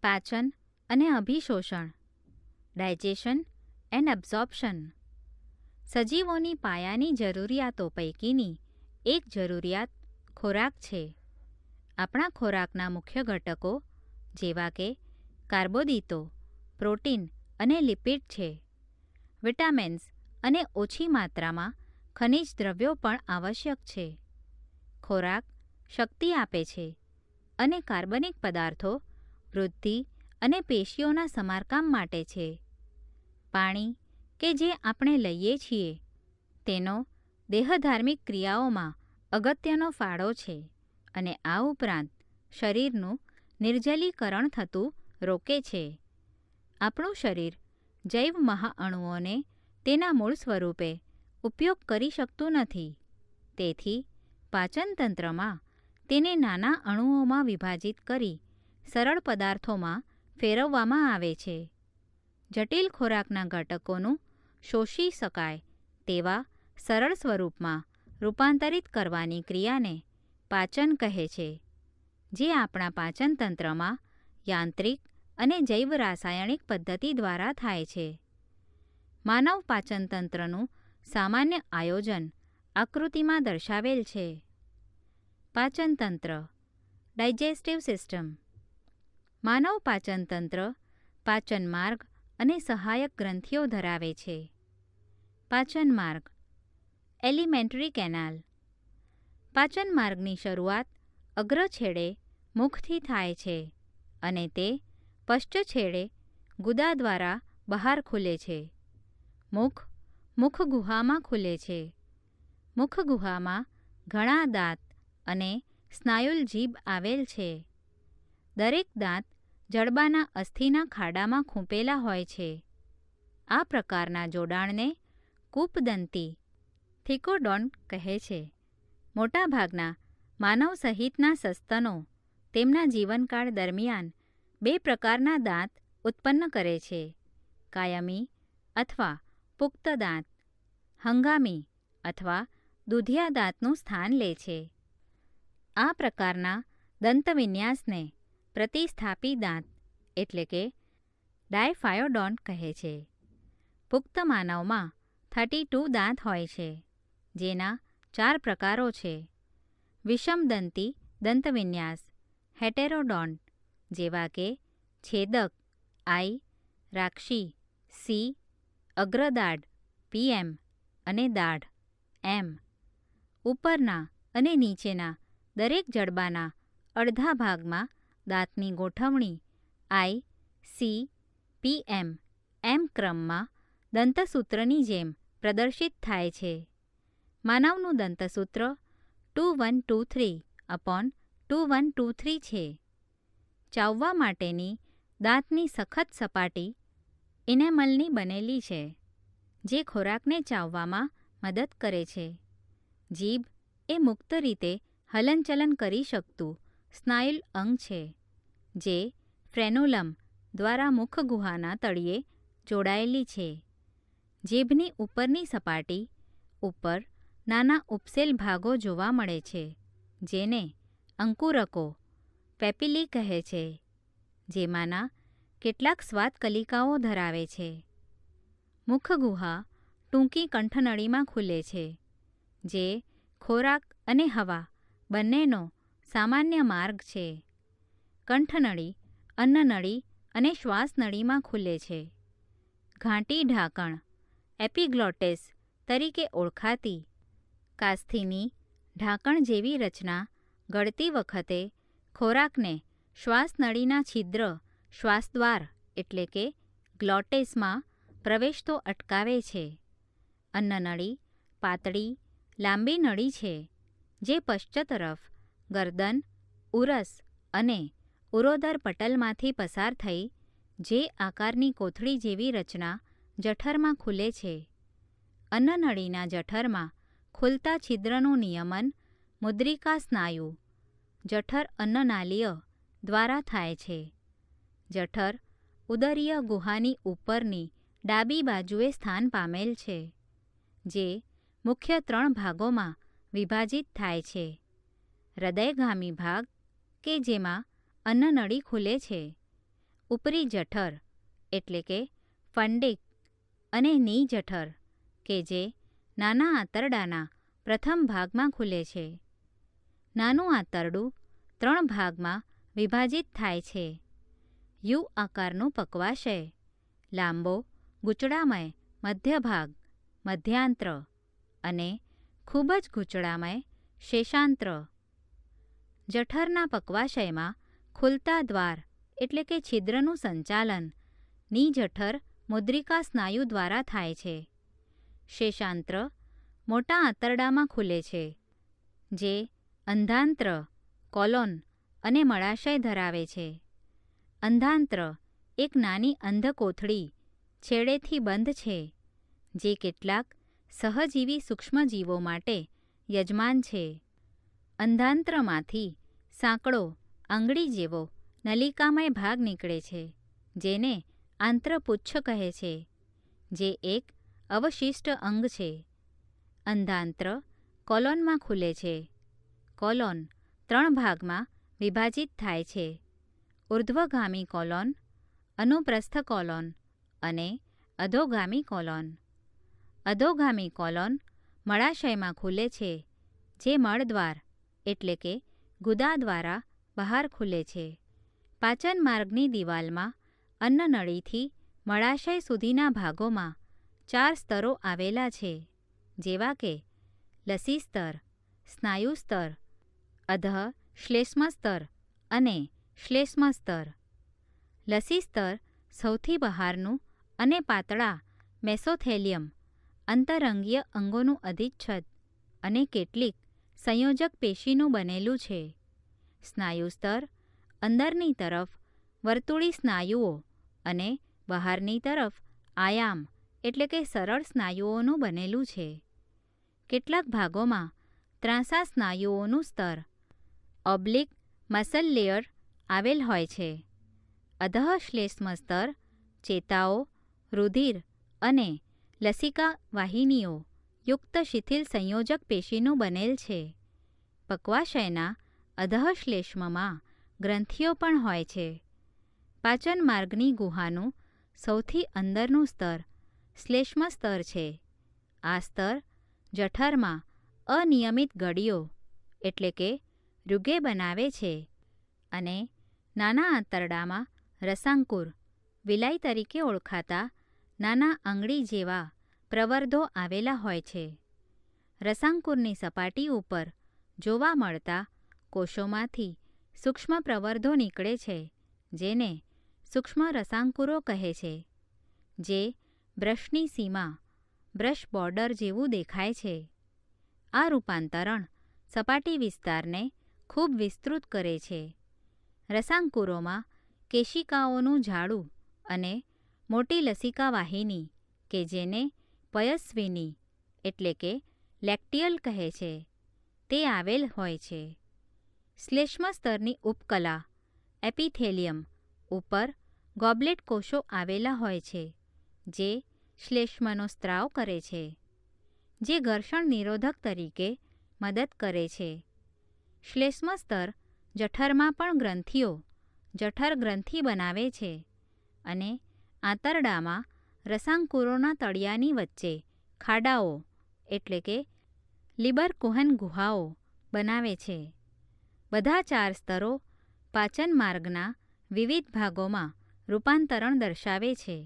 પાચન અને અભિશોષણ, digestion and absorption. સજીવોની પાયાની જરૂરિયાતો પૈકીની એક જરૂરિયાત ખોરાક છે. આપણા ખોરાકના મુખ્ય ઘટકો જેવા કે કાર્બોદિતો, પ્રોટીન અને લિપિડ છે. વિટામિન્સ અને ઓછી માત્રામાં ખનિજ દ્રવ્યો પણ આવશ્યક છે. ખોરાક શક્તિ આપે છે અને કાર્બનિક પદાર્થો વૃદ્ધિ અને પેશીઓના સમારકામ માટે છે. પાણી કે જે આપણે લઈએ છીએ તેનો દેહધાર્મિક ક્રિયાઓમાં અગત્યનો ફાળો છે અને આ ઉપરાંત શરીરનું નિર્જલીકરણ થતું રોકે છે. આપણું શરીર જૈવ મહાઅણુઓને તેના મૂળ સ્વરૂપે ઉપયોગ કરી શકતું નથી. તેથી પાચનતંત્રમાં તેને નાના અણુઓમાં વિભાજિત કરી સરળ પદાર્થોમાં ફેરવવામાં આવે છે. જટિલ ખોરાકના ઘટકોનું શોષી શકાય તેવા સરળ સ્વરૂપમાં રૂપાંતરિત કરવાની ક્રિયાને પાચન કહે છે, જે આપણા પાચનતંત્રમાં યાંત્રિક અને જૈવ રાસાયણિક પદ્ધતિ દ્વારા થાય છે. માનવ પાચનતંત્રનું સામાન્ય આયોજન આકૃતિમાં દર્શાવેલ છે. પાચનતંત્ર, ડાયજેસ્ટિવ સિસ્ટમ. માનવ પાચનતંત્ર પાચન માર્ગ અને સહાયક ગ્રંથિઓ ધરાવે છે. પાચન માર્ગ, એલિમેન્ટરી કેનાલ. પાચન માર્ગની શરૂઆત અગ્ર છેડે મુખથી થાય છે અને તે પશ્ચ છેડે ગુદા દ્વારા બહાર ખુલે છે. મુખ મુખગુહામાં ખુલે છે. મુખગુહામાં ઘણા દાંત અને સ્નાયુલ જીભ આવેલ છે. દરેક દાંત જડબાના અસ્થિના ખાડામાં ખૂંપેલા હોય છે. આ પ્રકારના જોડાણને કૂપદંતી થિકોડોન્ટ કહે છે. મોટાભાગના માનવ સહિતના સસ્તનો તેમના જીવનકાળ દરમિયાન બે પ્રકારના દાંત ઉત્પન્ન કરે છે: કાયમી અથવા પુખ્ત દાંત. હંગામી અથવા દુધિયા દાંતનું સ્થાન લે છે. આ પ્રકારના દંતવિન્યાસને પ્રતિસ્થાપી દાંત એટલે કે ડાયફાયોડોન્ટ કહે છે. પુખ્ત માનવમાં 32 દાંત હોય છે, જેના 4 પ્રકારો છે: વિષમદંતી દંતવિન્યાસ હેટેરોડોન્ટ, જેવા કે છેદક આઈ, રાક્ષી સી, અગ્રદાઢ પીએમ અને દાઢ એમ. ઉપરના અને નીચેના દરેક જડબાના અડધા ભાગમાં દાંતની ગોઠવણી આઈ, સી, પીએમ, એમ ક્રમમાં દંતસૂત્રની જેમ પ્રદર્શિત થાય છે. માનવનું દંતસૂત્ર 2123/2123 છે. ચાવવા માટેની દાંતની સખત સપાટી ઇનેમલની બનેલી છે, જે ખોરાકને ચાવવામાં મદદ કરે છે. જીભ એ મુક્ત રીતે હલનચલન કરી શકતું સ્નાયુલ અંગ છે, જે ફ્રેનુલમ દ્વારા મુખગુહાના તળિયે જોડાયેલી છે. જીભની ઉપરની સપાટી ઉપર નાના ઉપસેલ ભાગો જોવા મળે છે, જેને અંકુરકો પેપિલી કહે છે, જેમાંના કેટલાક સ્વાદકલિકાઓ ધરાવે છે. મુખગુહા ટૂંકી કંઠનળીમાં ખુલે છે, જે ખોરાક અને હવા બંનેનો સામાન્ય માર્ગ છે. કંઠનળી અન્નનળી અને શ્વાસનળીમાં ખુલે છે. ઘાટી ઢાંકણ એપિગ્લોટિસ તરીકે ઓળખાતી કાસ્થીની ઢાંકણ જેવી રચના ગળતી વખતે ખોરાકને શ્વાસનળીના છિદ્ર શ્વાસદ્વાર એટલે કે ગ્લોટિસમાં પ્રવેશતો અટકાવે છે. અન્નનળી પાતળી લાંબી નળી છે, જે પશ્ચ તરફ ગરદન, ઉરસ અને ઉરોદર પટલમાંથી પસાર થઈ જે આકારની કોથળી જેવી રચના જઠરમાં ખુલે છે. અન્નનળીના જઠરમાં ખુલતા છિદ્રનું નિયમન મુદ્રિકા સ્નાયુ જઠર અન્નનાલીય દ્વારા થાય છે. જઠર ઉદરીય ગુહાની ઉપરની ડાબી બાજુએ સ્થાન પામેલ છે, જે મુખ્ય 3 ભાગોમાં વિભાજિત થાય છે: હૃદયગામી ભાગ કે જેમાં અન્નનળી ખુલે છે, ઉપરી જઠર એટલે કે ફંડિક અને ની જઠર કે જે નાના આંતરડાના પ્રથમ ભાગમાં ખુલે છે. નાનું આંતરડું 3 ભાગમાં વિભાજિત થાય છે. યુ આકારનું પક્વાશય, લાંબો ગૂંચળામય મધ્ય ભાગ મધ્યાંત્ર અને ખૂબ જ ગૂંચળામય શેષાંત્ર. જઠરના પક્વાશયમાં ખુલતા દ્વાર એટલે કે છિદ્રનું સંચાલન ની જઠર મુદ્રિકા સ્નાયુ દ્વારા થાય છે. શેષાંત્ર મોટા આંતરડામાં ખુલે છે, જે અંધાંત્ર, કોલોન અને મળાશય ધરાવે છે. અંધાંત્ર એક નાની અંધકોથળી છેડેથી બંધ છે, જે કેટલાક સહજીવી સૂક્ષ્મજીવો માટે યજમાન છે. અંધાંત્રમાંથી સાંકડો આંગળી જેવો નલિકામય ભાગ નીકળે છે, જેને આંત્રપુચ્છ કહે છે, જે એક અવશિષ્ટ અંગ છે. અંધાંત્ર કોલોનમાં ખુલે છે. કોલોન 3 ભાગમાં વિભાજિત થાય છે: ઉર્ધ્વગામી કોલોન, અનુપ્રસ્થ કોલોન અને અધોગામી કોલોન. અધોગામી કોલોન મળાશયમાં ખુલે છે, જે મળદ્વાર એટલે કે ગુદા દ્વારા બહાર ખુલે છે. પાચન માર્ગની દિવાલમાં અન્નનળીથી મળાશય સુધીના ભાગોમાં 4 સ્તરો આવેલા છે, જેવા કે લસી સ્તર, સ્નાયુ સ્તર, અધઃ શ્લેષ્મ સ્તર અને શ્લેષ્મ સ્તર. લસી સ્તર સૌથી બહારનું અને પાતળા મેસોથેલિયમ અંતરંગીય અંગોનું અધિચ્છદ અને કેટલીક સંયોજક પેશીનું બનેલું છે. સ્નાયુ સ્તર અંદરની તરફ વર્તુળી સ્નાયુઓ અને બહારની તરફ આયામ એટલે કે સરળ સ્નાયુઓનું બનેલું છે. કેટલાક ભાગોમાં ત્રાંસા સ્નાયુઓનું સ્તર ઓબ્લિક મસલ લેયર આવેલ હોય છે. અધઃ શ્લેષ્મ સ્તર ચેતાઓ, રુધિર અને લસિકા વાહિનીઓ યુક્ત શિથિલ સંયોજક પેશીનું બનેલ છે. પક્વાશયના અધઃ શ્લેષ્મમાં ગ્રંથિઓ પણ હોય છે. પાચન માર્ગની ગુહાનું સૌથી અંદરનું સ્તર શ્લેષ્મ સ્તર છે. આ સ્તર જઠરમાં અનિયમિત ગળીઓ એટલે કે રૂગે બનાવે છે અને નાના આંતરડામાં રસાંકુર, વિલાઈ તરીકે ઓળખાતા નાના આંગળી જેવા પ્રવર્ધો આવેલા હોય છે. રસાંકુરની સપાટી ઉપર જોવા મળતા કોષોમાંથી સૂક્ષ્મ પ્રવર્ધો નીકળે છે, જેને સૂક્ષ્મ રસાંકુરો કહે છે, જે બ્રશની સીમા બ્રશ બોર્ડર જેવું દેખાય છે. આ રૂપાંતરણ સપાટી વિસ્તારને ખૂબ વિસ્તૃત કરે છે. રસાંકુરોમાં કેશિકાઓનું જાડું અને મોટી લસિકા વાહિની કે જેને પયસ્વિની એટલે કે લેક્ટિયલ કહે છે, તે આવેલ હોય છે. શ્લેષ્મ સ્તરની ઉપકલા એપિથેલિયમ ઉપર ગોબલેટ કોષો આવેલા હોય છે, જે શ્લેષ્મનો સ્ત્રાવ કરે છે, જે ઘર્ષણ નિરોધક તરીકે મદદ કરે છે. શ્લેષ્મ સ્તર જઠરમાં પણ ગ્રંથિઓ જઠર ગ્રંથિ બનાવે છે અને આંતરડામાં રસાંકુરોના તળિયાની વચ્ચે ખાડાઓ એટલે કે લિબર-કુહન ગુહાઓ બનાવે છે. બધા 4 સ્તરો પાચન માર્ગના વિવિધ ભાગોમાં રૂપાંતરણ દર્શાવે છે.